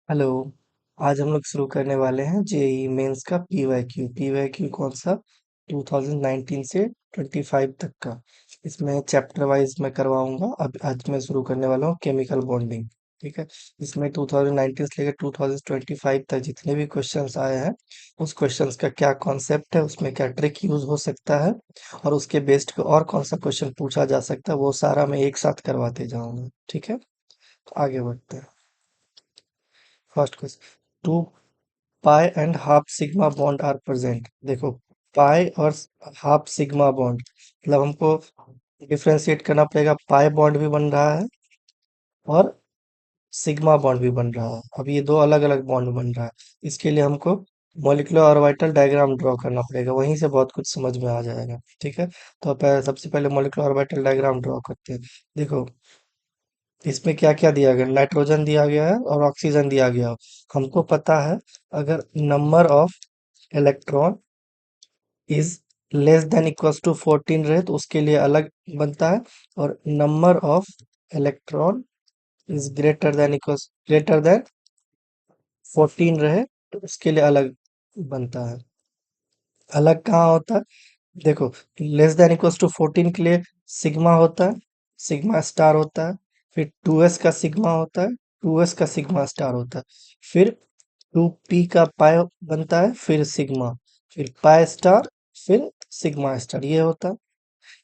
Hello. आज हम लोग शुरू करने वाले हैं जेई मेंस का पीवाईक्यू कौन सा 2019 से 25 तक का। इसमें चैप्टर वाइज मैं करवाऊंगा। अब आज मैं शुरू करने वाला हूँ केमिकल बॉन्डिंग। ठीक है। इसमें 2019 से लेकर 2025 तक जितने भी क्वेश्चंस आए हैं उस क्वेश्चंस का क्या कॉन्सेप्ट है, उसमें क्या ट्रिक यूज हो सकता है और उसके बेस्ड पे और कौन सा क्वेश्चन पूछा जा सकता है, वो सारा मैं एक साथ करवाते जाऊंगा। ठीक है, तो आगे बढ़ते हैं। First question, two pi and half sigma bond are present. देखो, पाई और हाफ सिग्मा बॉन्ड मतलब हमको डिफरेंशिएट करना पड़ेगा। पाई बॉन्ड भी बन रहा है और सिग्मा बॉन्ड भी बन रहा है। अब ये दो अलग अलग बॉन्ड बन रहा है। इसके लिए हमको मॉलिक्यूलर ऑर्बिटल डायग्राम ड्रॉ करना पड़ेगा, वहीं से बहुत कुछ समझ में आ जाएगा। ठीक है, तो सबसे पहले मॉलिक्यूलर ऑर्बिटल डायग्राम ड्रॉ करते हैं। देखो, इसमें क्या क्या दिया गया, नाइट्रोजन दिया गया है और ऑक्सीजन दिया गया है। हमको पता है, अगर number of electron is less than equals to 14 रहे तो उसके लिए अलग बनता है, और number of electron is greater than 14 रहे तो उसके लिए अलग बनता है। अलग कहाँ होता है? देखो, लेस देन इक्वल्स टू 14 के लिए सिग्मा होता है, सिग्मा स्टार होता है। फिर 2s का सिग्मा होता है, 2s का सिग्मा स्टार होता है। फिर 2p का पाई बनता है, फिर सिग्मा, फिर पाई स्टार, फिर सिग्मा स्टार, ये होता है।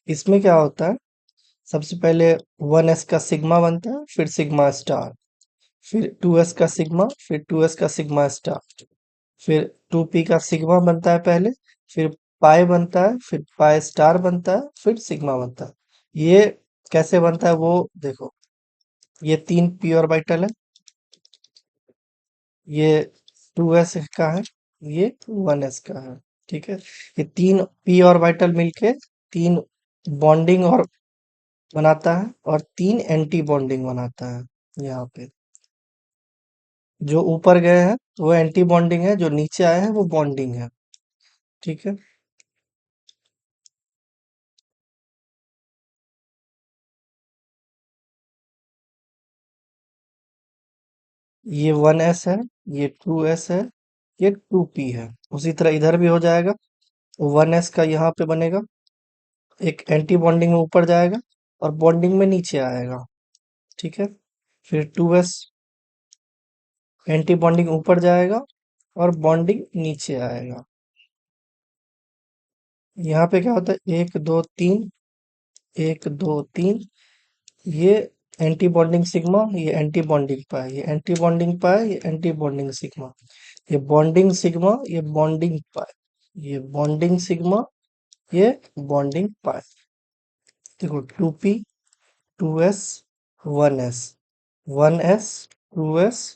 इसमें क्या होता है, सबसे पहले 1s का सिग्मा बनता है, फिर सिग्मा स्टार, फिर 2s का सिग्मा, फिर 2s का सिग्मा स्टार, फिर 2p का सिग्मा बनता है पहले, फिर पाई बनता है, फिर पाई स्टार बनता है, फिर सिग्मा बनता है। ये कैसे बनता है वो देखो, ये तीन p ऑर्बिटल है, ये 2s का है, ये 1s का है। ठीक है, ये तीन p ऑर्बिटल मिलके तीन बॉन्डिंग और बनाता है और तीन एंटी बॉन्डिंग बनाता है। यहाँ पे जो ऊपर गए हैं वो एंटी बॉन्डिंग है, जो नीचे आए हैं वो बॉन्डिंग है। ठीक है, ये 1s है, ये 2s है, ये 2p है। उसी तरह इधर भी हो जाएगा। 1s का यहाँ पे बनेगा, एक एंटी बॉन्डिंग में ऊपर जाएगा और बॉन्डिंग में नीचे आएगा। ठीक है, फिर 2s एंटी बॉन्डिंग ऊपर जाएगा और बॉन्डिंग नीचे आएगा। यहाँ पे क्या होता है, एक दो तीन, एक दो तीन, ये एंटी बॉन्डिंग सिग्मा, ये एंटी बॉन्डिंग पाई, ये एंटी बॉन्डिंग पाई, ये एंटी बॉन्डिंग सिग्मा, ये बॉन्डिंग सिग्मा, ये बॉन्डिंग पाई, ये बॉन्डिंग सिग्मा, ये बॉन्डिंग पाई। देखो, 2p, 2s, 1s, 1s, 2s,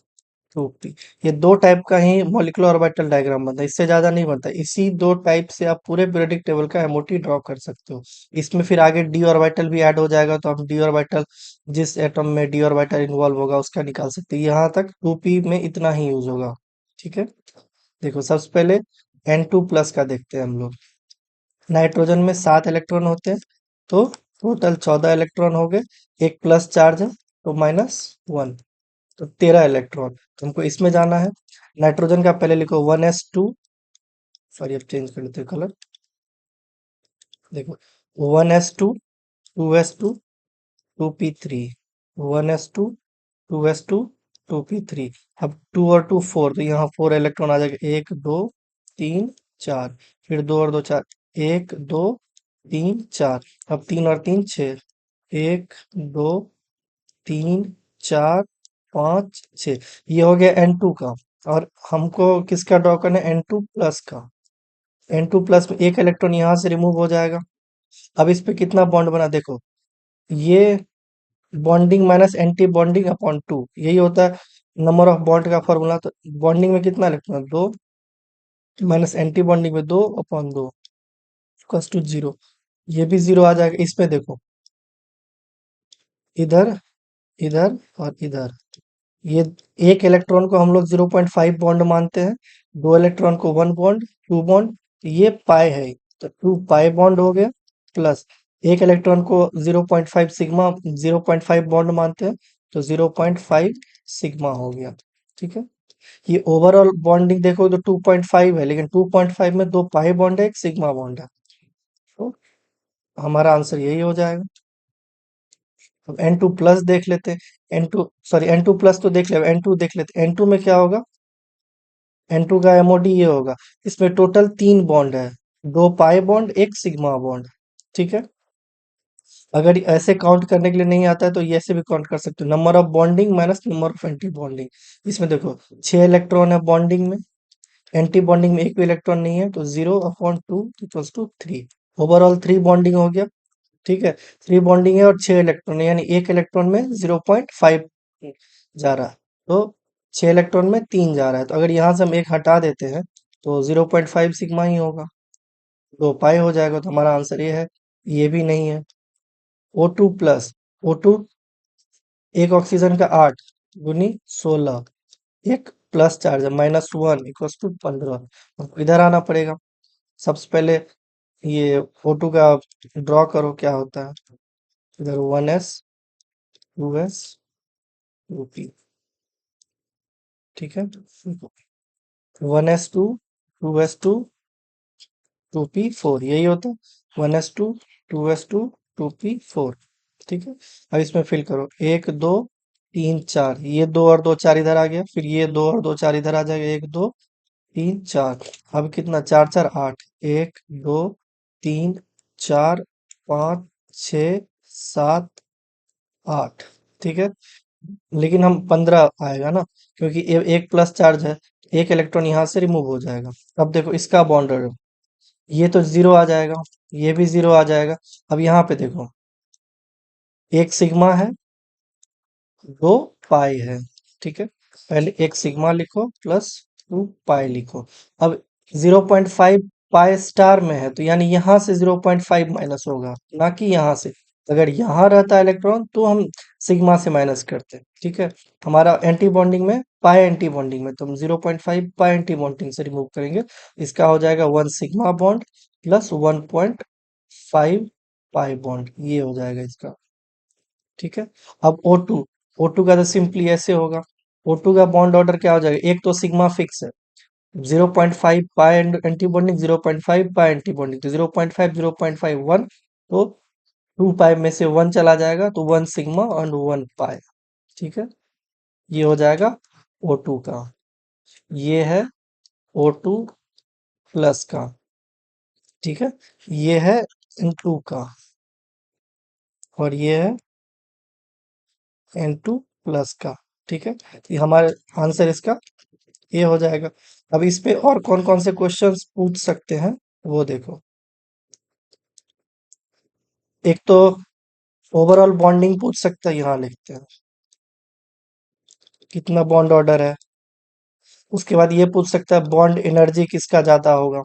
2p, ये दो टाइप का ही मॉलिक्यूलर ऑर्बिटल डायग्राम बनता है, इससे ज्यादा नहीं बनता। इसी दो टाइप से आप पूरे पीरियोडिक टेबल का एमओटी ड्रॉ कर सकते हो। इसमें फिर आगे डी ऑर्बिटल भी ऐड हो जाएगा, तो हम डी ऑर्बिटल, जिस एटम में डी ऑर्बिटल इन्वॉल्व होगा उसका निकाल सकते हैं। यहाँ तक 2p में इतना ही यूज होगा। ठीक है, देखो सबसे पहले N2+ का देखते हैं हम लोग। नाइट्रोजन में 7 इलेक्ट्रॉन होते हैं, तो टोटल 14 इलेक्ट्रॉन हो गए। एक प्लस चार्ज है तो -1, तो 13 इलेक्ट्रॉन। तुमको इसमें जाना है। नाइट्रोजन का पहले लिखो 1s2, सॉरी अब चेंज कर लेते हैं कलर। देखो, 1s2, 2s2, 2p3, 1s2, 2s2, 2p3। अब 2 और 2 4, तो यहाँ 4 इलेक्ट्रॉन आ जाएगा। एक दो तीन चार, फिर दो और दो चार, एक दो तीन चार, अब तीन और तीन छः, एक दो तीन चार पाँच छः, ये हो गया N2 का। और हमको किसका ड्रॉ करना है, N2+ का। N2+ में एक इलेक्ट्रॉन यहाँ से रिमूव हो जाएगा। अब इस पे कितना बॉन्ड बना, देखो, ये bonding minus anti bonding upon 2, यही होता है नंबर ऑफ बॉन्ड का फॉर्मूला। तो बॉन्डिंग में कितना इलेक्ट्रॉन, दो, माइनस एंटी बॉन्डिंग में दो अपॉन दो, इक्वल्स टू 0। ये भी 0 आ जाएगा। इसमें देखो, इधर, इधर और इधर, ये एक इलेक्ट्रॉन को हम लोग 0.5 बॉन्ड मानते हैं, दो इलेक्ट्रॉन को 1 बॉन्ड, 2 बॉन्ड, ये पाई है, तो 2 पाई बॉन्ड हो गया। प्लस एक इलेक्ट्रॉन को 0.5 सिग्मा, 0.5 बॉन्ड मानते हैं, तो 0.5 सिग्मा हो गया। ठीक है, ये ओवरऑल बॉन्डिंग देखो तो 2.5 है, लेकिन 2.5 में दो पाई बॉन्ड है, एक सिग्मा बॉन्ड है। तो हमारा आंसर यही हो जाएगा। अब N2 प्लस देख लेते हैं। N2 सॉरी N2 प्लस तो देख ले, N2 देख लेते हैं। N2 में क्या होगा? N2 का एमओडी ये होगा। इसमें टोटल 3 बॉन्ड है, दो पाई बॉन्ड, एक सिग्मा बॉन्ड। ठीक है। अगर ऐसे काउंट करने के लिए नहीं आता है तो ये ऐसे भी काउंट कर सकते हो, number of bonding minus number of anti bonding. इसमें देखो 6 इलेक्ट्रॉन है बॉन्डिंग में, एंटी बॉन्डिंग में एक भी इलेक्ट्रॉन नहीं है, तो 0/2 इक्वल्स टू 3। ओवरऑल 3 बॉन्डिंग हो गया। ठीक है। 3 बॉन्डिंग है और 6 इलेक्ट्रॉन है, यानी एक इलेक्ट्रॉन में 0.5 जा रहा है। तो 6 इलेक्ट्रॉन में 3 जा रहा है, तो अगर यहाँ से हम एक हटा देते हैं तो 0.5 सिग्मा ही होगा, 2 पाई हो जाएगा। तो हमारा आंसर ये है। ये भी नहीं है। O2 प्लस, O2 एक ऑक्सीजन का 8 गुनी 16, एक प्लस चार्ज है -1 इक्वल्स टू 15। इधर आना पड़ेगा। सबसे पहले ये O2 का ड्रॉ करो, क्या होता है। इधर 1s 2s 2p। ठीक है। 1s2 2s2 2p4 यही होता है। 1s2 2s2 2p4। ठीक है। अब इसमें फिल करो, 1 2 3 4, ये 2 और 2 4 इधर आ गया, फिर ये 2 और 2 4 इधर आ जाएगा, 1 2 3 4। अब कितना, 4 4 8, 1 2 3 4 5 6 7 8। ठीक है। लेकिन हम 15 आएगा ना, क्योंकि एक प्लस चार्ज है, एक इलेक्ट्रॉन यहाँ से रिमूव हो जाएगा। अब देखो इसका बॉन्ड, ये तो 0 आ जाएगा, ये भी 0 आ जाएगा। अब यहाँ पे देखो, एक सिग्मा है, दो पाई है। ठीक है। पहले एक सिग्मा लिखो प्लस 2 पाई लिखो। अब 0.5 पाई स्टार में है, तो यानी यहाँ से 0.5 माइनस होगा, ना कि यहाँ से। अगर यहाँ रहता इलेक्ट्रॉन तो हम सिग्मा से माइनस करते। ठीक है। हमारा एंटी बॉन्डिंग में पाई, एंटी बॉन्डिंग में तो हम 0.5 पाई एंटी बॉन्डिंग से रिमूव करेंगे। इसका हो जाएगा 1 sigma bond plus 1.5 pi bond, ये हो जाएगा इसका। ठीक है। अब O2, O2 का तो सिंपली ऐसे होगा। O2 का बॉन्ड ऑर्डर क्या हो जाएगा, एक तो सिग्मा फिक्स है, 0.5 पाई एंटी बॉन्डिंग, 0.5 पाई एंटी बॉन्डिंग, तो 0.5 0.5 1, तो 2 पाई में से 1 चला जाएगा, तो 1 सिग्मा और 1 पाई। ठीक है। ये हो जाएगा O2 का। ये है O2 प्लस का। ठीक है। ये है N2 का, और ये है N2 प्लस का। ठीक है। ये हमारे आंसर इसका ये हो जाएगा। अब इस पे और कौन कौन से क्वेश्चंस पूछ सकते हैं, वो देखो। एक तो ओवरऑल बॉन्डिंग पूछ सकता है, यहाँ लिखते हैं कितना बॉन्ड ऑर्डर है। उसके बाद ये पूछ सकता है बॉन्ड एनर्जी किसका ज्यादा होगा।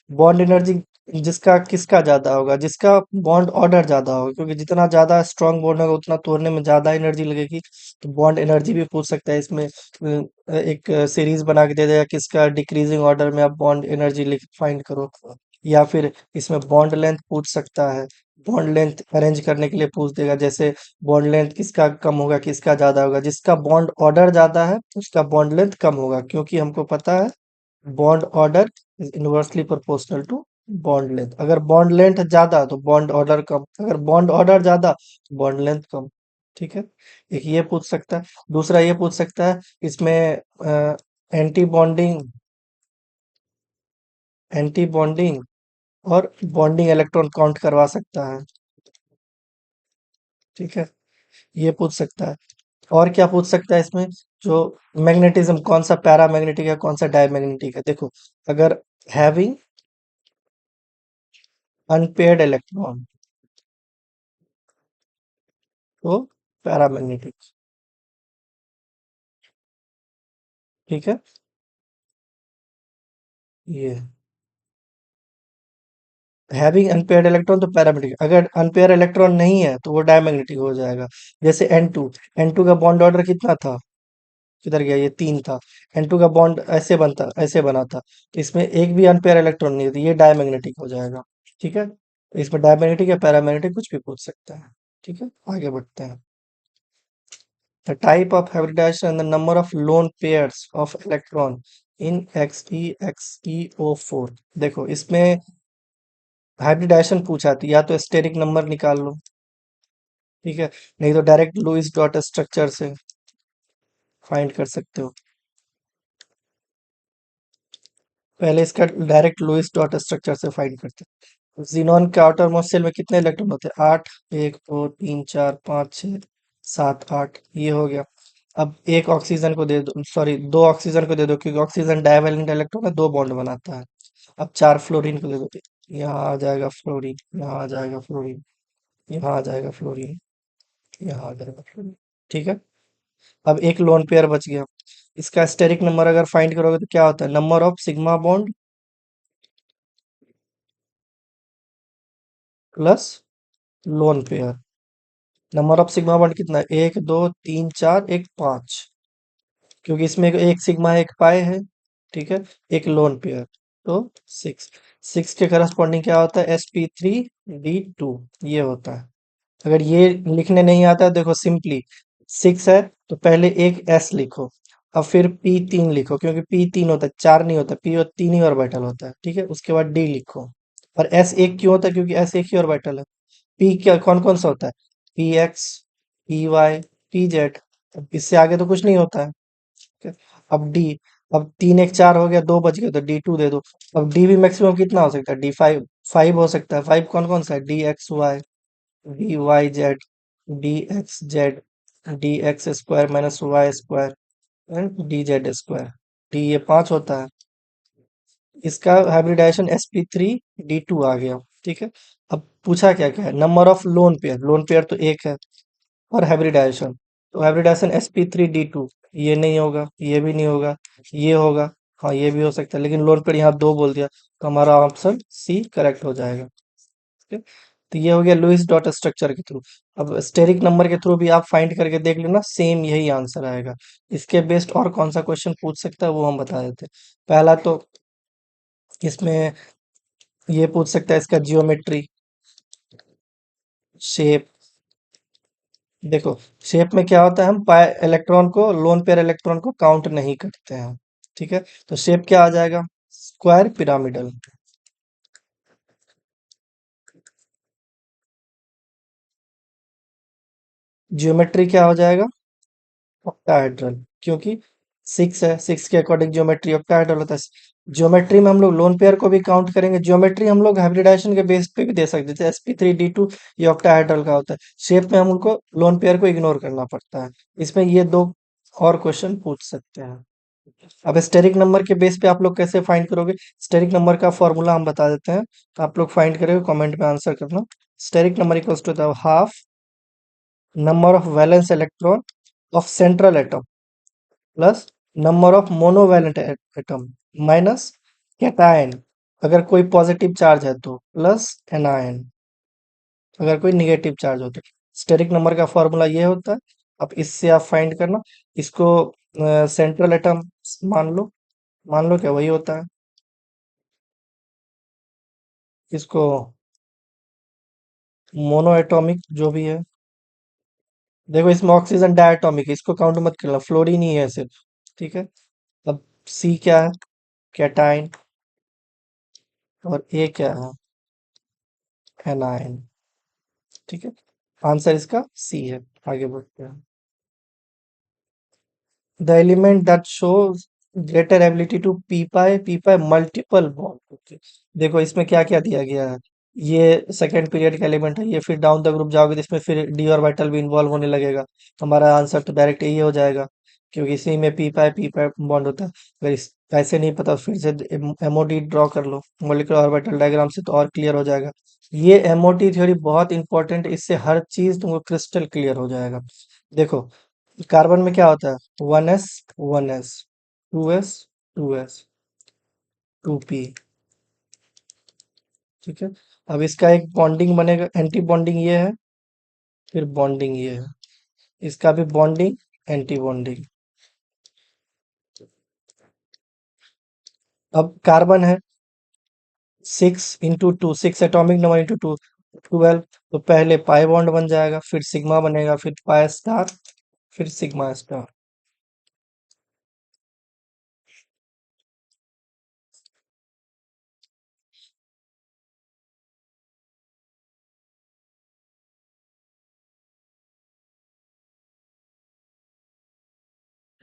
बॉन्ड एनर्जी जिसका किसका ज्यादा होगा, जिसका बॉन्ड ऑर्डर ज्यादा होगा, क्योंकि जितना ज्यादा स्ट्रांग बॉन्ड होगा उतना तोड़ने में ज्यादा एनर्जी लगेगी। तो बॉन्ड एनर्जी भी पूछ सकता है इसमें। एक सीरीज बना के दे देगा किसका डिक्रीजिंग ऑर्डर में आप बॉन्ड एनर्जी लिख फाइंड करो। या फिर इसमें बॉन्ड लेंथ पूछ सकता है, बॉन्ड लेंथ अरेंज करने के लिए पूछ देगा, जैसे बॉन्ड लेंथ किसका कम होगा किसका ज्यादा होगा, जिसका बॉन्ड ऑर्डर ज्यादा है उसका बॉन्ड लेंथ कम होगा, क्योंकि हमको पता है bond order is inversely proportional to bond length. अगर बॉन्ड लेंथ ज्यादा तो बॉन्ड ऑर्डर कम, अगर बॉन्ड ऑर्डर ज्यादा तो बॉन्ड लेंथ कम। ठीक है। एक ये पूछ सकता है। दूसरा ये पूछ सकता है इसमें एंटी बॉन्डिंग, एंटी बॉन्डिंग और बॉन्डिंग इलेक्ट्रॉन काउंट करवा सकता है। ठीक है। ये पूछ सकता है। और क्या पूछ सकता है इसमें, जो मैग्नेटिज्म कौन सा पैरामैग्नेटिक है कौन सा डायमैग्नेटिक है। देखो, अगर हैविंग अनपेयर्ड इलेक्ट्रॉन तो पैरामैग्नेटिक। ठीक है। ये हैविंग अनपेयर्ड इलेक्ट्रॉन तो पैरामैग्नेटिक, अगर अनपेयर इलेक्ट्रॉन नहीं है तो वो डायमैग्नेटिक हो जाएगा। जैसे N2, N2 का बॉन्ड ऑर्डर कितना था, किधर गया, ये 3 था। N2 का बॉन्ड ऐसे बनता, ऐसे बना था, तो इसमें एक भी अनपेयर इलेक्ट्रॉन नहीं है, तो ये डायमैग्नेटिक हो जाएगा। ठीक है। तो इसमें डायमैग्नेटिक या पैरामैग्नेटिक कुछ भी पूछ सकता है। ठीक है। आगे बढ़ते हैं। The type of hybridization and the number of lone pairs of electron in XeXeO4। देखो इसमें हाइब्रिडाइजेशन पूछा था, या तो स्टेरिक नंबर निकाल लो, ठीक है, नहीं तो डायरेक्ट लुईस डॉट स्ट्रक्चर से फाइंड कर सकते हो। पहले इसका डायरेक्ट लुईस डॉट स्ट्रक्चर से फाइंड करते हैं। जीनॉन के आउटर मोस्ट शेल में कितने इलेक्ट्रॉन होते हैं? 8। 1 2 3 4 5 6 7 8, ये हो गया। अब एक ऑक्सीजन को दे दो, सॉरी दो ऑक्सीजन को दे दो, क्योंकि ऑक्सीजन डाइवेलेंट इलेक्ट्रॉन है, दो बॉन्ड बनाता है। अब 4 फ्लोरीन को दे दो, यहाँ आ जाएगा फ्लोरीन, यहाँ आ जाएगा फ्लोरीन, यहाँ आ जाएगा फ्लोरीन, यहाँ आ जाएगा फ्लोरीन, ठीक है। अब एक लोन पेयर बच गया। इसका स्टेरिक नंबर अगर फाइंड करोगे तो क्या होता है? Number of sigma bond plus lone pair. Number of sigma bond कितना है? 1 2 3 4, एक 5, क्योंकि इसमें एक सिग्मा एक पाई है, ठीक है, एक लोन पेयर, तो 6। 6 के करस्पॉन्डिंग क्या होता है? sp3d2, ये होता है। अगर ये लिखने नहीं आता है, देखो सिंपली 6 है तो पहले एक s लिखो, अब फिर p3 लिखो, क्योंकि p3 होता है, 4 नहीं होता, p और 3 ही ऑर्बिटल होता है, ठीक है। उसके बाद d लिखो। और s एक क्यों होता है? क्योंकि s एक ही ऑर्बिटल है। p क्या कौन कौन सा होता है? px, py, pz। अब इससे आगे तो कुछ नहीं होता है, ठीक है? अब डी, अब 3 1 4 हो गया, 2 बच गए, तो D2 दे दो। अब डी भी मैक्सिमम कितना हो सकता है? D5, 5 हो सकता है। 5 कौन कौन सा है? DXY, DYZ, DXZ, DX² minus Y² and DZ²। D ये 5 होता है। इसका हाइब्रिडाइजेशन sp3d2 आ गया, ठीक है। अब पूछा क्या क्या है? Number of lone pair, lone pair तो एक है, और हाइब्रिडाइजेशन, तो हाइब्रिडाइजेशन sp3d2, ये नहीं होगा, ये भी नहीं होगा, ये होगा, हाँ ये भी हो सकता है, लेकिन लोन पेयर यहाँ 2 बोल दिया, तो हमारा ऑप्शन सी करेक्ट हो जाएगा, ठीक है। तो ये हो गया लुईस डॉट स्ट्रक्चर के थ्रू। अब स्टेरिक नंबर के थ्रू भी आप फाइंड करके देख लेना, सेम यही आंसर आएगा। इसके बेस्ड और कौन सा क्वेश्चन पूछ सकता है वो हम बता देते हैं। पहला तो इसमें ये पूछ सकता है, इसका जियोमेट्री, शेप। देखो शेप में क्या होता है, हम पाई इलेक्ट्रॉन को, लोन पेयर इलेक्ट्रॉन को काउंट नहीं करते हैं, ठीक है। तो शेप क्या आ जाएगा? Square pyramidal. ज्योमेट्री क्या हो जाएगा? ऑक्टाहेड्रल, क्योंकि 6 है, 6 के अकॉर्डिंग ज्योमेट्री ऑक्टाहेड्रल होता है। ज्योमेट्री में हम लोग लोन पेयर को भी काउंट करेंगे, ज्योमेट्री हम लोग हाइब्रिडाइजेशन के बेस पे भी दे सकते थे, sp3d2 ये ऑक्टाहेड्रल का होता है। शेप में हम उनको लोन पेयर को इग्नोर करना पड़ता है। इसमें ये दो और क्वेश्चन पूछ सकते हैं। अब स्टेरिक नंबर के बेस पे आप लोग कैसे फाइंड करोगे? स्टेरिक नंबर का फॉर्मूला हम बता देते हैं, तो आप लोग फाइंड करेंगे, कमेंट में आंसर करना। Steric number equals to half number of valence electron of central atom plus number of monovalent atom minus cation, अगर कोई पॉजिटिव चार्ज है तो, प्लस एनायन अगर कोई निगेटिव चार्ज हो तो। स्टेरिक नंबर का फॉर्मूला ये होता है। अब इससे आप फाइंड करना, इसको सेंट्रल एटम मान लो, मान लो क्या वही होता है, इसको मोनो एटॉमिक जो भी है। देखो इसमें ऑक्सीजन डायटोमिक है, इसको काउंट मत करना, फ्लोरीन ही है सिर्फ, ठीक है। अब सी क्या है? कैटाइन। और ए क्या है? एनायन, ठीक है। आंसर इसका सी है। आगे बढ़ते हैं। The element that shows greater ability to p pi multiple bond, okay. देखो इसमें क्या क्या दिया गया है। ये सेकेंड पीरियड का एलिमेंट है, ये फिर डाउन द ग्रुप जाओगे तो इसमें फिर डी ऑर्बिटल भी इन्वॉल्व होने लगेगा। हमारा आंसर तो डायरेक्ट यही हो जाएगा, क्योंकि इसी में पी पाई बॉन्ड होता है। अगर इस ऐसे नहीं पता तो फिर से एमओडी ड्रॉ कर लो मोलिकुलर ऑर्बिटल डायग्राम से, तो और क्लियर हो जाएगा। ये एमओटी थ्योरी बहुत इंपॉर्टेंट, इससे हर चीज तुमको क्रिस्टल क्लियर हो जाएगा। देखो कार्बन में क्या होता है? 1s 2s 2s 2p, ठीक है। अब इसका एक बॉन्डिंग बनेगा, एंटी बॉन्डिंग ये है, फिर बॉन्डिंग ये है, इसका भी बॉन्डिंग, एंटी बॉन्डिंग। अब कार्बन है 6 × 2, 6 एटॉमिक नंबर इंटू 2, 12। तो पहले पाई बॉन्ड बन जाएगा, फिर सिग्मा बनेगा, फिर पाई स्टार, फिर सिग्मा स्टार।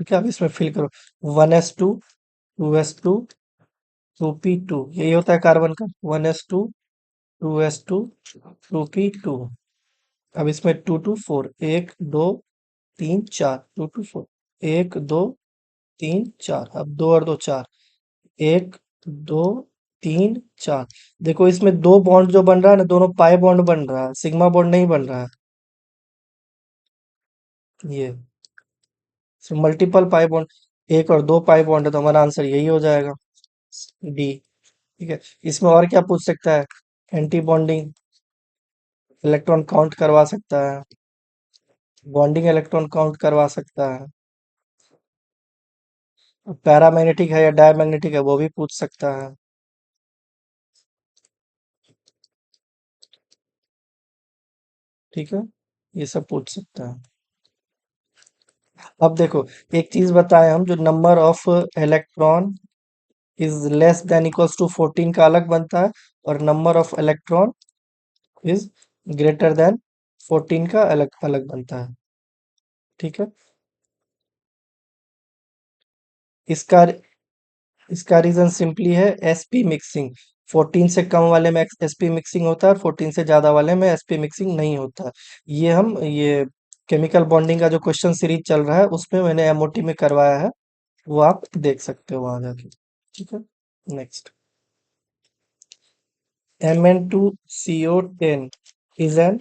ठीक है, अब इसमें फिल करो। 1s2, 2s2, 2p2, यही होता है कार्बन का। 1s2, 2s2, 2p2। अब इसमें 2 2 4, 1 2 3 4, 2 2 4, 1 2 3 4, अब 2 और 2 4, 1 2 3 4। देखो इसमें दो बॉन्ड जो बन रहा है ना, दोनों पाई बॉन्ड बन रहा है, सिग्मा बॉन्ड नहीं बन रहा है। ये मल्टीपल पाई बॉन्ड, एक और दो पाई बॉन्ड है, तो हमारा आंसर यही हो जाएगा, डी। ठीक है, इसमें और क्या पूछ सकता है? एंटी बॉन्डिंग इलेक्ट्रॉन काउंट करवा सकता है, बॉन्डिंग इलेक्ट्रॉन काउंट करवा सकता है, पैरामैग्नेटिक है या डायमैग्नेटिक है वो भी पूछ सकता है। ठीक है, ये सब पूछ सकता है। अब देखो, एक चीज बताएं हम, जो number of electron is less than equals to 14 का अलग बनता है, और number of electron is greater than 14 का अलग अलग बनता है। ठीक है, इसका इसका रीजन सिंपली है एसपी मिक्सिंग। 14 से कम वाले में एसपी मिक्सिंग होता है, और 14 से ज्यादा वाले में एसपी मिक्सिंग नहीं होता। ये केमिकल बॉन्डिंग का जो क्वेश्चन सीरीज चल रहा है उसमें मैंने एमओटी में करवाया है, वो आप देख सकते हो वहां जाके। ठीक है, next. Mn2CO10 is an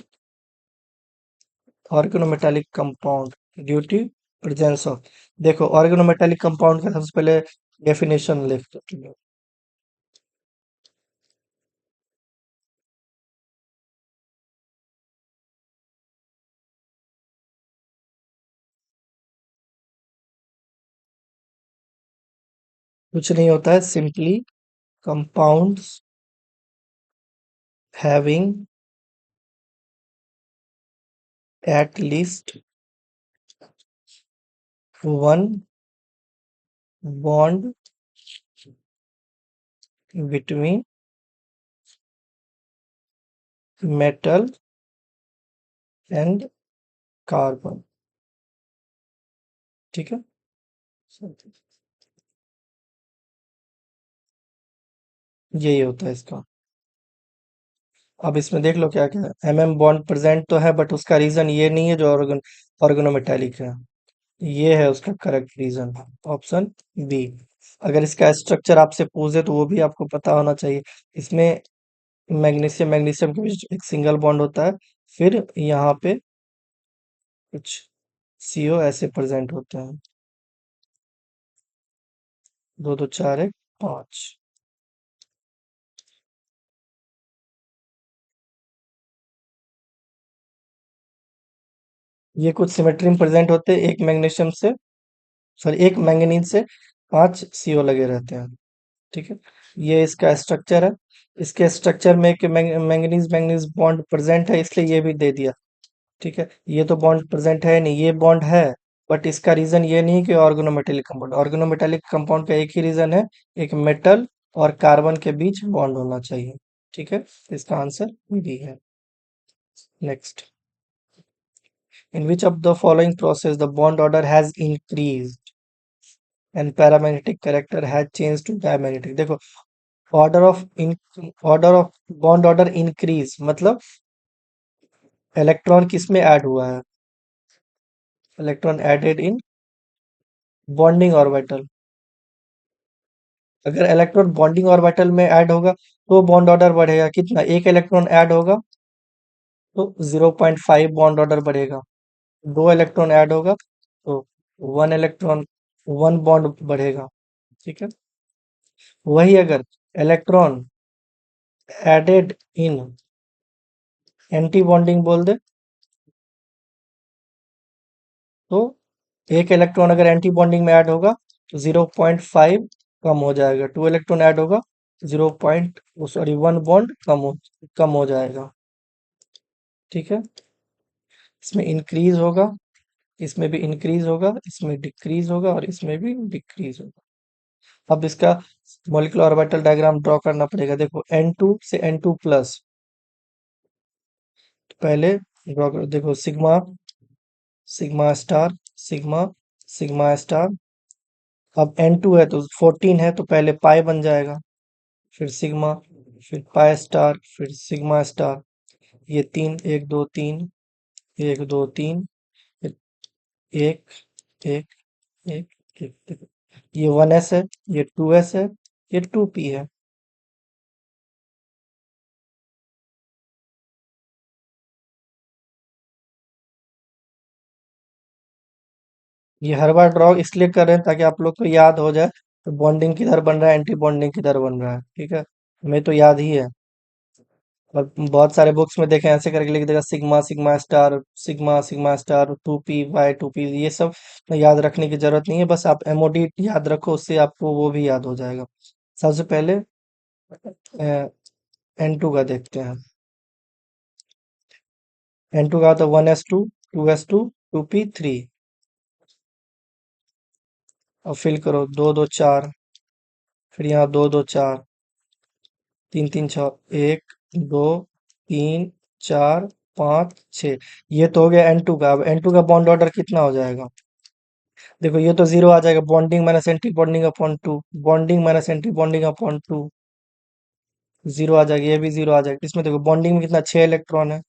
organometallic compound due to presence of। देखो ऑर्गेनोमेटालिक कंपाउंड का सबसे पहले डेफिनेशन लिख दो। कुछ नहीं होता है, simply compounds having at least one bond between metal and carbon. ठीक है, यही होता है इसका। अब इसमें देख लो क्या क्या है। बॉन्ड प्रेजेंट तो है, बट उसका रीजन ये नहीं है जो ऑर्गेनोमेटालिक है। ये है उसका करेक्ट रीजन, ऑप्शन बी। अगर इसका स्ट्रक्चर आपसे पूछे तो वो भी आपको पता होना चाहिए। इसमें मैग्नीशियम मैग्नीशियम के बीच एक सिंगल बॉन्ड होता है, फिर यहाँ पे कुछ सीओ ऐसे प्रेजेंट होते हैं, 2 2 4 1 5। ये कुछ सिमेट्री में प्रेजेंट होते हैं, एक मैग्नीशियम से, सॉरी एक मैंगनीज से 5 सीओ लगे रहते हैं। ठीक है, ये इसका स्ट्रक्चर है। इसके स्ट्रक्चर में एक मैंगनीज मैंगनीज बॉन्ड प्रेजेंट है, इसलिए ये भी दे दिया। ठीक है, ये तो बॉन्ड प्रेजेंट है नहीं, ये बॉन्ड है, बट इसका रीजन ये नहीं कि ऑर्गेनोमेटेलिक कंपाउंड। ऑर्गेनोमेटेलिक कंपाउंड का एक ही रीजन है, एक मेटल और कार्बन के बीच बॉन्ड होना चाहिए। ठीक है, इसका आंसर बी है। Next. In which of the following process the bond order has increased and paramagnetic character has change to diamagnetic. देखो, order of in order of bond order increase मतलब electron किस में ऐड हुआ है? Electron added in bonding orbital. अगर electron bonding orbital में add होगा तो बॉन्ड ऑर्डर बढ़ेगा कितना? एक इलेक्ट्रॉन ऐड होगा तो 0.5 बॉन्ड ऑर्डर बढ़ेगा। दो इलेक्ट्रॉन ऐड होगा तो 1 इलेक्ट्रॉन 1 बॉन्ड बढ़ेगा। ठीक है, वही अगर electron added in antibonding बोल दे तो एक इलेक्ट्रॉन अगर एंटी बॉन्डिंग में ऐड होगा तो 0.5 कम हो जाएगा। 2 इलेक्ट्रॉन ऐड होगा, 1 बॉन्ड कम हो जाएगा। ठीक है, इसमें इंक्रीज होगा इसमें भी इंक्रीज होगा, इसमें डिक्रीज होगा और इसमें भी डिक्रीज होगा। अब इसका मॉलिक्यूलर ऑर्बिटल डायग्राम ड्रॉ करना पड़ेगा। देखो N2 से N2 प्लस, पहले ड्रॉ करो। देखो sigma, sigma star, sigma, sigma star. अब N2 है तो 14 है तो पहले पाई बन जाएगा, फिर सिग्मा, फिर पाई स्टार, फिर सिग्मा स्टार। ये तीन, एक दो तीन, एक दो तीन, फिर एक, एक, एक, एक, देखो ये 1s है, ये 2s है, ये 2p है। ये हर बार ड्रॉ इसलिए कर रहे हैं ताकि आप लोग को याद हो जाए तो बॉन्डिंग किधर बन रहा है, एंटी बॉन्डिंग किधर बन रहा है। ठीक है, हमें तो याद ही है। और बहुत सारे बुक्स में देखें ऐसे करके लिख देगा sigma, sigma star, sigma, sigma star, 2p/2p, ये सब याद रखने की जरूरत नहीं है। बस आप एमओडी याद रखो, उससे आपको वो भी याद हो जाएगा। सबसे पहले N2 का देखते हैं। N2 का तो 1s2, 2s2, 2p3। और फिल करो, दो दो चार, फिर यहाँ दो दो चार, तीन तीन छः, एक, दो, तीन, चार, पाँच, छ। ये तो हो गया N2 का। अब N2 का बॉन्ड ऑर्डर कितना हो जाएगा? देखो ये तो जीरो आ जाएगा, bonding minus anti bonding upon two, bonding minus anti bonding upon two, zero आ जाएगा। ये भी जीरो आ जाएगा। इसमें देखो बॉन्डिंग में कितना, 6 इलेक्ट्रॉन है,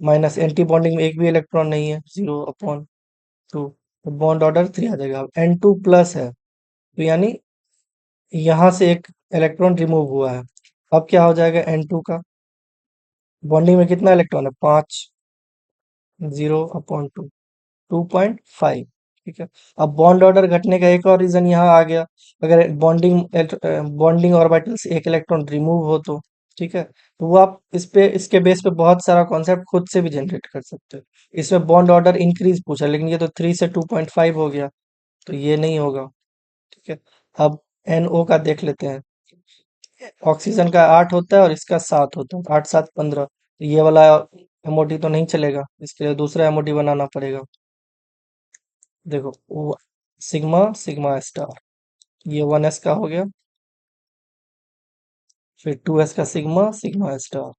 माइनस एंटी बॉन्डिंग में एक भी इलेक्ट्रॉन नहीं है, 0/2। तो बॉन्ड ऑर्डर 3 आ जाएगा। अब N2 प्लस है तो यानी यहाँ से एक इलेक्ट्रॉन रिमूव हुआ है। अब क्या हो जाएगा N2 का? बॉन्डिंग में कितना इलेक्ट्रॉन है? 5, 0/2, 2.5। ठीक है। अब बॉन्ड ऑर्डर घटने का एक और रीजन यहाँ आ गया। अगर बॉन्डिंग ऑर्बिटल से एक इलेक्ट्रॉन रिमूव हो तो, ठीक है, तो वो आप इस पे, इसके बेस पे बहुत सारा कॉन्सेप्ट खुद से भी जनरेट कर सकते हो। इसमें बॉन्ड ऑर्डर इंक्रीज पूछा, लेकिन ये तो 3 से 2.5 हो गया, तो ये नहीं होगा। ठीक है। अब NO का देख लेते हैं। ऑक्सीजन का 8 होता है और इसका 7 होता है, 8 7 15। तो ये वाला एमओडी तो नहीं चलेगा, इसके लिए दूसरा एमओडी बनाना पड़ेगा। देखो वो सिग्मा, सिग्मा स्टार, ये 1s का हो गया, फिर 2s का सिग्मा, सिग्मा स्टार।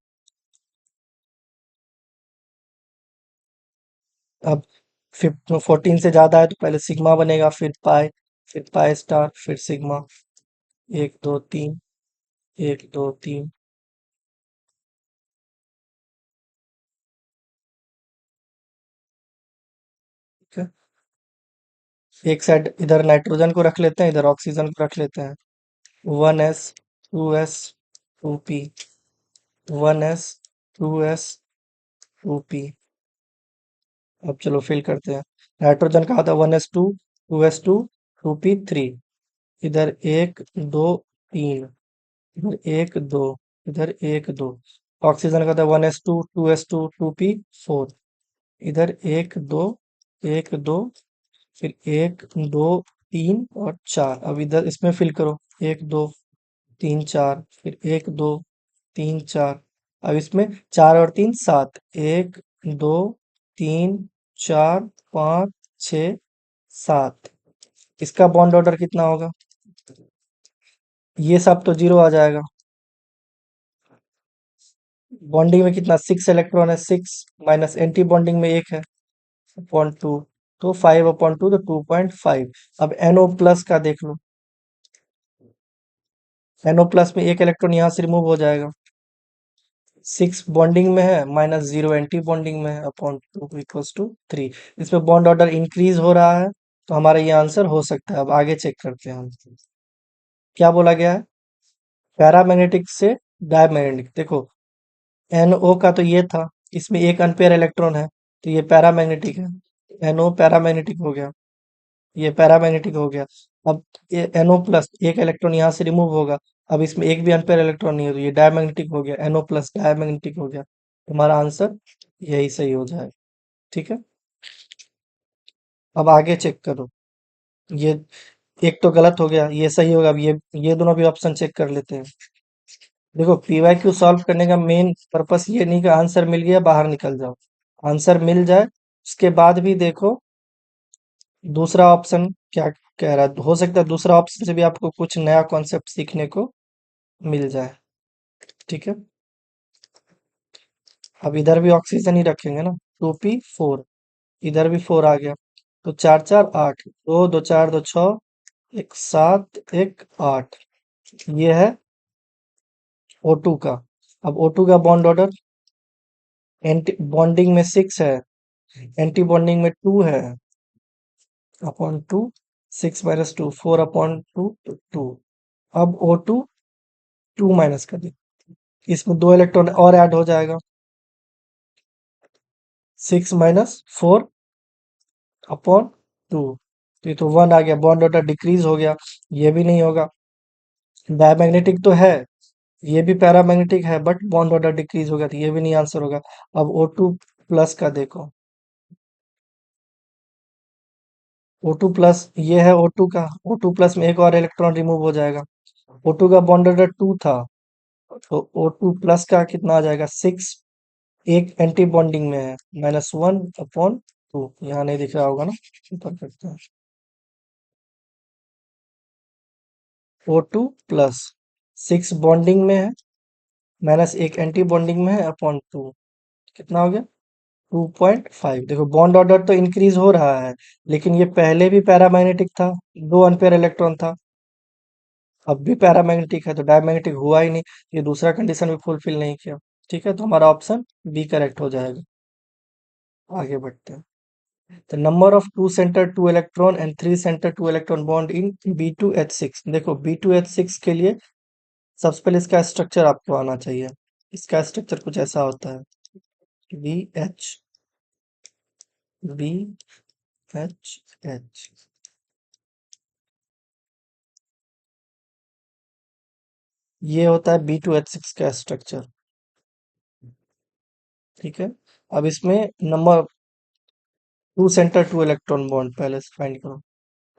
अब 14 से ज्यादा है तो पहले सिग्मा बनेगा, फिर पाई स्टार, फिर सिग्मा। एक दो तीन, एक दो तीन। ठीक है। एक साइड इधर नाइट्रोजन को रख लेते हैं, इधर ऑक्सीजन को रख लेते हैं। 1s, 2s, 2p, 1s, 2s, 2p। अब चलो फिल करते हैं। नाइट्रोजन का था 1s2, 2s2, 2p3। इधर एक दो तीन, इधर एक दो, इधर एक दो। ऑक्सीजन का था 1s2, 2s2, 2p4। इधर एक दो, एक दो, फिर एक दो तीन और चार। अब इधर इसमें फिल करो, एक दो तीन चार, फिर एक दो तीन चार। अब इसमें चार और तीन, सात। एक दो तीन चार पाँच छ सात। इसका बॉन्ड ऑर्डर कितना होगा? ये सब तो जीरो आ जाएगा। बॉन्डिंग में कितना, 6 इलेक्ट्रॉन है, 6, माइनस एंटी बॉन्डिंग में एक है, अपॉन टू, तो 5/2 तो 2.5। अब NO प्लस का देख लो। NO प्लस में एक इलेक्ट्रॉन यहाँ से रिमूव हो जाएगा, 6 बॉन्डिंग में है, माइनस 0 एंटी बॉन्डिंग में है, अपॉन 2 = 3। इसमें बॉन्ड ऑर्डर इंक्रीज हो रहा है, तो हमारा ये आंसर हो सकता है। अब आगे चेक करते हैं हम। क्या बोला गया है? पैरामैग्नेटिक से डायमैग्नेटिक। देखो NO का तो ये था, इसमें एक अनपेयर इलेक्ट्रॉन है, तो ये पैरामैग्नेटिक है। NO पैरामैग्नेटिक हो गया, ये पैरामैग्नेटिक हो गया। अब ये NO प्लस, एक इलेक्ट्रॉन यहाँ से रिमूव होगा। अब इसमें एक भी अनपेयर इलेक्ट्रॉन नहीं है, तो ये डायमैग्नेटिक हो गया, NO प्लस डायमैग्नेटिक हो गया। तुम्हारा आंसर यही सही हो जाएगा। ठीक है। अब आगे चेक करो। ये एक तो गलत हो गया, ये सही होगा। अब ये दोनों भी ऑप्शन चेक कर लेते हैं। देखो PYQ सॉल्व करने का मेन पर्पस ये नहीं कि आंसर मिल गया बाहर निकल जाओ। आंसर मिल जाए उसके बाद भी देखो दूसरा ऑप्शन क्या कह रहा है। हो सकता है दूसरा ऑप्शन से भी आपको कुछ नया कॉन्सेप्ट सीखने को मिल जाए। ठीक है, अब इधर भी ऑक्सीजन ही रखेंगे ना। 2p4, इधर भी 4 आ गया, तो 4 4 8, दो दो चार दो छः, एक 7 एक 8। ये है O2 का। अब O2 का बॉन्ड ऑर्डर, एंटी बॉन्डिंग में 6 है, एंटी बॉन्डिंग में 2 है, अपॉन 2, 6 माइनस 2, 4 अपॉन 2, 2। अब O2 2 माइनस कर दे, इसमें 2 इलेक्ट्रॉन और ऐड हो जाएगा, 6 माइनस 4 अपॉन 2। ये तो 1 आ गया, बॉन्ड ऑर्डर डिक्रीज हो गया। ये भी नहीं होगा, डायमैग्नेटिक तो है, ये भी पैरामैग्नेटिक है, बट बॉन्ड ऑर्डर डिक्रीज हो गया, तो ये भी नहीं आंसर होगा। अब O2 प्लस का देखो, O2 प्लस ये है O2 का, O2 प्लस में एक और इलेक्ट्रॉन रिमूव हो जाएगा। O2 का बॉन्ड ऑर्डर 2 था, तो O2 प्लस का कितना आ जाएगा, 6। एक एंटी बॉन्डिंग में है, -1/2। यहाँ नहीं दिख रहा होगा ना, ऊपर करते हैं। O2 प्लस 6 बॉन्डिंग में है, माइनस एक एंटी बॉन्डिंग में है, अपॉन 2। कितना हो गया, 2.5। देखो बॉन्ड ऑर्डर तो इंक्रीज हो रहा है, लेकिन ये पहले भी पैरामैग्नेटिक था, 2 अनपेयर इलेक्ट्रॉन था, अब भी पैरामैग्नेटिक है, तो डायमैग्नेटिक हुआ ही नहीं। ये दूसरा कंडीशन भी फुलफिल नहीं किया। ठीक है, तो हमारा ऑप्शन बी करेक्ट हो जाएगा। आगे बढ़ते हैं। The number of two centre two electron and three centre two electron bond in B2H6। देखो B2H6 के लिए सबसे पहले इसका स्ट्रक्चर आपको आना चाहिए। इसका स्ट्रक्चर कुछ ऐसा होता है, BH BHH। ये होता है B2H6 का स्ट्रक्चर। ठीक है, अब इसमें number two centre two electron bond पहले से फाइंड करो।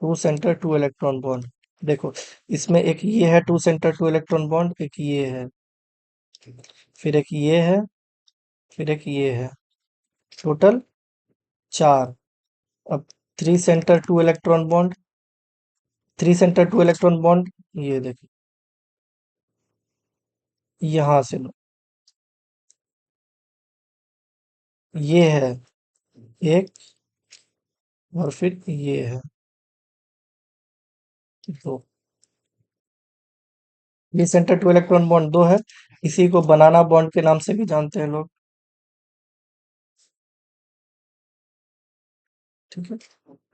Two centre two electron bond, देखो इसमें एक ये है two centre two electron bond, एक ये है, फिर एक ये है, फिर एक ये है, टोटल 4। अब three centre two electron bond, three centre two electron bond, ये देखो यहां से लो, ये है एक, और फिर ये है दो। Three centre two electron bond दो है, इसी को बनाना बॉन्ड के नाम से भी जानते हैं लोग। ठीक है,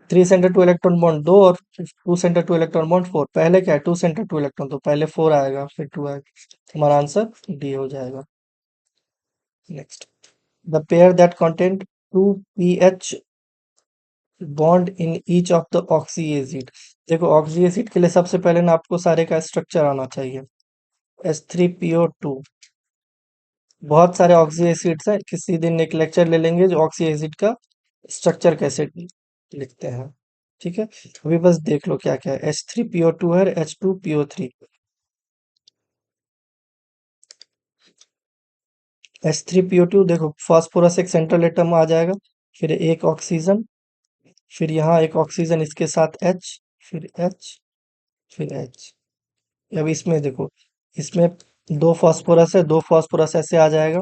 three centre two electron bond दो, और two centre two electron bond 4। पहले क्या है, टू सेंटर टू इलेक्ट्रॉन, तो पहले 4 आएगा, फिर 2 आएगा, हमारा आंसर डी हो जाएगा। Next, the pair that content 2pH bond in each of the oxy acid. देखो ऑक्सी एसिड के लिए सबसे पहले ना आपको सारे का स्ट्रक्चर आना चाहिए। H3PO2, बहुत सारे ऑक्सी एसिड्स हैं, किसी दिन एक लेक्चर ले लेंगे जो ऑक्सी एसिड का स्ट्रक्चर कैसे लिखते हैं। ठीक है, अभी बस देख लो क्या क्या है। H3PO2 है, H2PO3। H3PO2 देखो फास्फोरस एक सेंट्रल एटम आ जाएगा, फिर एक ऑक्सीजन, फिर यहाँ एक ऑक्सीजन इसके साथ H, फिर H, फिर H। अब इसमें देखो, इसमें दो फास्फोरस है, दो फास्फोरस ऐसे आ जाएगा।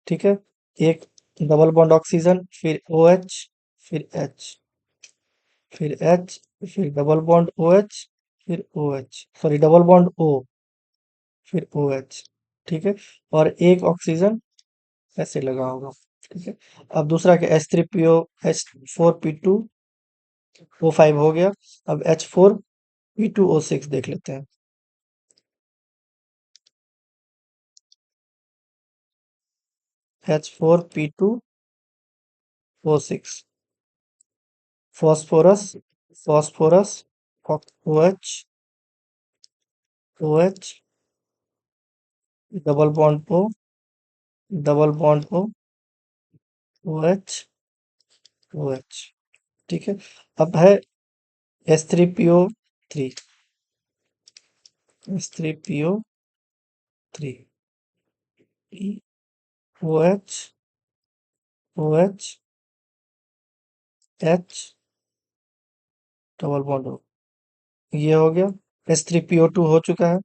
ठीक है, एक डबल बॉन्ड ऑक्सीजन, फिर OH, फिर H, फिर H, फिर डबल बॉन्ड OH, फिर OH, sorry double bond O, फिर OH। ठीक है, और एक ऑक्सीजन ऐसे लगा होगा। ठीक है, अब दूसरा क्या, H3PO H4P2O5 हो गया। अब H4P2O6 देख लेते हैं। H4P2O6, phosphorus, phosphorus, OH, OH, double bond O, double bond O, OH, OH। ठीक है, अब है H3PO3, H3PO3, OH, OH, H double bond, ये हो गया। H3PO2 हो चुका है,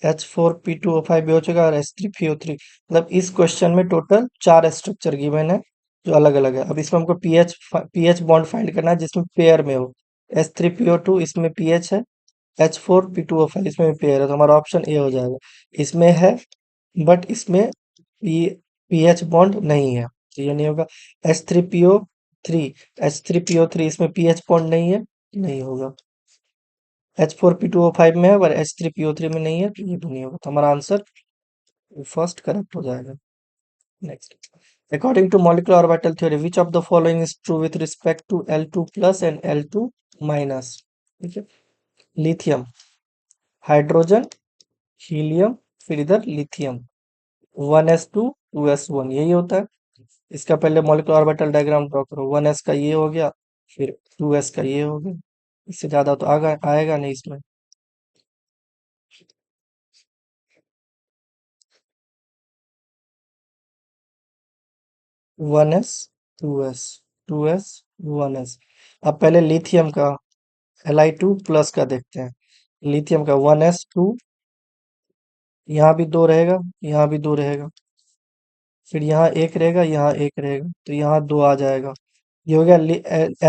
H4P2O5 भी हो चुका है, और H3PO3। मतलब इस क्वेश्चन में टोटल 4 स्ट्रक्चर गिवन है जो अलग अलग है। अब इसमें हमको पीएच बॉन्ड फाइंड करना है जिसमें पेयर में हो। H3PO2 इसमें पीएच है, H4P2O5 इसमें भी पेयर है, तो हमारा ऑप्शन ए हो जाएगा। इसमें है बट इसमें पीएच बॉन्ड नहीं है, तो ये नहीं होगा। H3PO3, H3PO3 इसमें पीएच बॉन्ड नहीं है, नहीं होगा। H4P2O5 में है पर H3PO3 में नहीं है, तो ये भी नहीं होगा। तो हमारा आंसर फर्स्ट करेक्ट हो जाएगा। Next, according to molecular orbital theory which of the following is true with respect to L2 plus and L2 minus. ठीक है, लिथियम, हाइड्रोजन, हीलियम, फिर इधर लिथियम, 1s2 2s1 यही होता है। इसका पहले मॉलिक्यूलर ऑर्बिटल डायग्राम ड्रॉ करो। 1s का ये हो गया, फिर 2s का ये हो गया। इससे ज्यादा तो आगा आएगा नहीं इसमें। 1s 2s 2s 1s। अब पहले लिथियम का Li2 प्लस का देखते हैं। लिथियम का 1s2, यहाँ भी दो रहेगा, यहाँ भी दो रहेगा, फिर यहाँ एक रहेगा, यहाँ एक रहेगा, तो यहाँ दो आ जाएगा। ये हो गया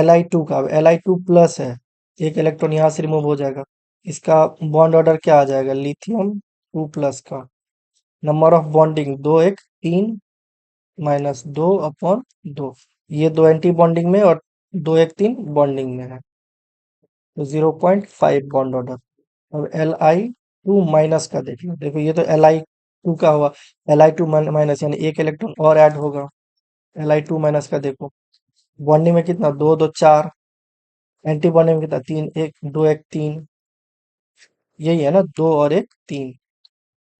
Li2 का। Li2 प्लस है, एक इलेक्ट्रॉन यहाँ से रिमूव हो जाएगा। इसका बॉन्ड ऑर्डर क्या आ जाएगा, लिथियम 2 प्लस का। नंबर ऑफ बॉन्डिंग दो एक तीन, माइनस 2/2। ये दो एंटी बॉन्डिंग में और दो एक तीन बॉन्डिंग में है, तो 0.5 बॉन्ड ऑर्डर। अब Li2 माइनस का देख लो, देखो ये तो Li2 का हुआ। Li2 माइनस यानी एक इलेक्ट्रॉन और ऐड होगा। Li2 माइनस का देखो, बॉन्डिंग में कितना, दो दो चार, एंटी बॉन्डिंग में कितना, तीन एक दो एक तीन, यही है ना, दो और एक तीन।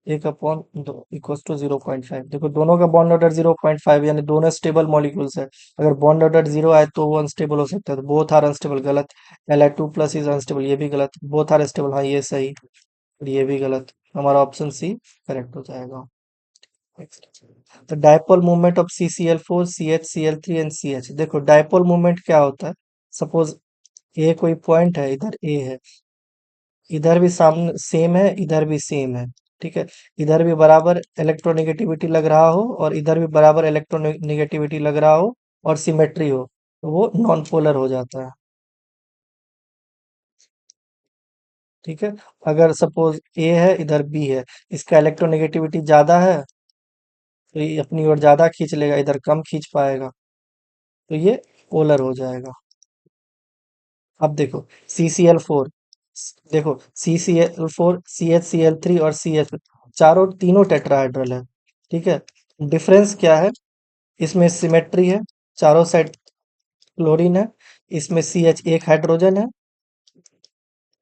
1/2 = 0.5। देखो दोनों का बॉन्ड ऑर्डर 0.5, यानी दोनों स्टेबल मॉलिक्यूल्स है। अगर बॉन्ड ऑर्डर जीरो आए तो वो अनस्टेबल हो सकता है, तो बोथ आर अनस्टेबल, गलत। Li2 प्लस इज अनस्टेबल, ये भी गलत। बोथ आर स्टेबल, हाँ ये सही, और ये भी गलत। हमारा ऑप्शन सी करेक्ट हो जाएगा। नेक्स्ट, तो dipole movement of CCl4 CH Cl3 and CH। देखो डायपोल मूवमेंट क्या होता है। सपोज ए कोई पॉइंट है, इधर ए है, इधर भी सामने सेम है, इधर भी सेम है। ठीक है, इधर भी बराबर इलेक्ट्रोनेगेटिविटी लग रहा हो और इधर भी बराबर इलेक्ट्रोनेगेटिविटी लग रहा हो और सिमेट्री हो, तो वो नॉन पोलर हो जाता है। ठीक है, अगर सपोज ए है, इधर बी है, इसका इलेक्ट्रोनेगेटिविटी ज्यादा है, तो ये अपनी ओर ज्यादा खींच लेगा, इधर कम खींच पाएगा, तो ये पोलर हो जाएगा। अब देखो CCl4, देखो CCl4 CHCl3 और CH, चारों तीनों टेट्राहेड्रल है। ठीक है, डिफरेंस क्या है, इसमें सिमेट्री है, चारों साइड क्लोरीन है। इसमें CH एक हाइड्रोजन है,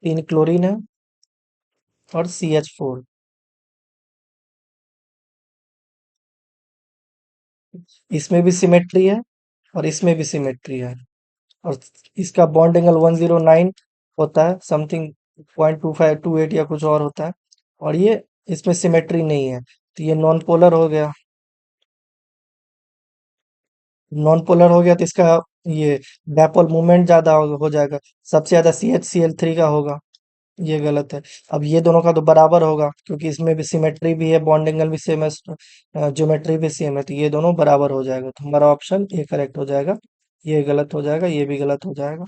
तीन क्लोरीन है, और CH4। इसमें भी सिमेट्री है और इसमें भी सिमेट्री है, और इसका बॉन्ड एंगल 109 होता है समथिंग, 0.2528 या कुछ और होता है, और ये इसमें सिमेट्री नहीं है, तो ये नॉन पोलर हो गया। नॉन पोलर हो गया तो इसका ये डायपोल मूवमेंट ज्यादा हो जाएगा, सबसे ज्यादा CHCl3 का होगा, ये गलत है। अब ये दोनों का तो बराबर होगा क्योंकि इसमें भी सिमेट्री भी है, बॉन्ड एंगल भी सेम है, ज्योमेट्री भी सेम है, तो ये दोनों बराबर हो जाएगा, तो हमारा ऑप्शन ए करेक्ट हो जाएगा। ये गलत हो जाएगा, ये भी गलत हो जाएगा।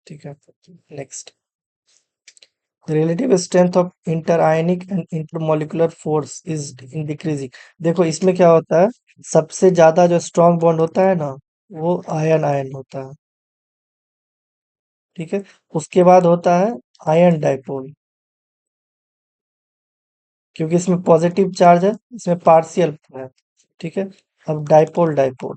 ठीक है, next, relative strength of inter ionic and intermolecular force is in decreasing. देखो इसमें क्या होता है, सबसे ज्यादा जो स्ट्रॉन्ग बॉन्ड होता है ना, वो आयन आयन होता है। ठीक है, उसके बाद होता है आयन डाइपोल, क्योंकि इसमें पॉजिटिव चार्ज है, इसमें पार्शियल है। ठीक है, अब डाइपोल डाइपोल,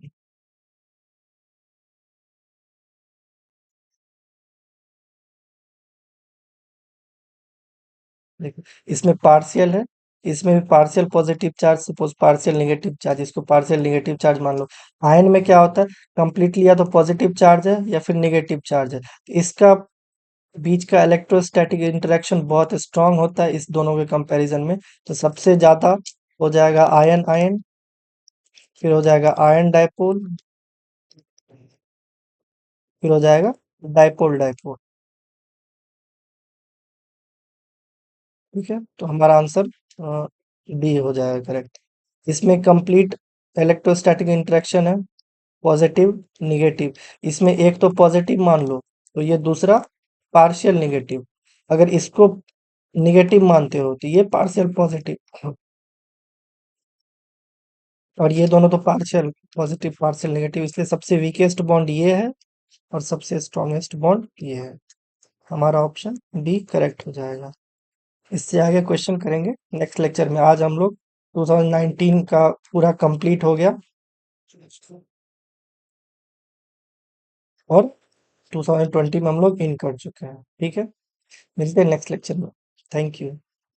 देखो इसमें पार्शियल है, इसमें भी partial positive charge, suppose partial negative charge, इसको पार्शियल नेगेटिव चार्ज मान लो। आयन में क्या होता है, कंप्लीटली या तो पॉजिटिव चार्ज है या फिर नेगेटिव चार्ज है, इसका बीच का इलेक्ट्रोस्टैटिक इंटरेक्शन बहुत स्ट्रांग होता है इस दोनों के कंपैरिजन में, तो सबसे ज्यादा हो जाएगा आयन आयन, फिर हो जाएगा आयन डाइपोल, फिर हो जाएगा डाइपोल डाइपोल। ठीक है, तो हमारा आंसर बी हो जाएगा करेक्ट। इसमें कंप्लीट इलेक्ट्रोस्टैटिक इंटरेक्शन है, पॉजिटिव निगेटिव। इसमें एक तो पॉजिटिव मान लो, तो ये दूसरा पार्शियल निगेटिव। अगर इसको निगेटिव मानते हो तो ये पार्शियल पॉजिटिव, और ये दोनों तो पार्शियल पॉजिटिव पार्शियल नेगेटिव, इसलिए सबसे वीकेस्ट बॉन्ड ये है और सबसे स्ट्रॉन्गेस्ट बॉन्ड ये है। हमारा ऑप्शन बी करेक्ट हो जाएगा। इससे आगे क्वेश्चन करेंगे नेक्स्ट लेक्चर में। आज हम लोग 2019 का पूरा कंप्लीट हो गया और 2020 में हम लोग इन कर चुके हैं। ठीक है, मिलते हैं नेक्स्ट लेक्चर में। Thank you.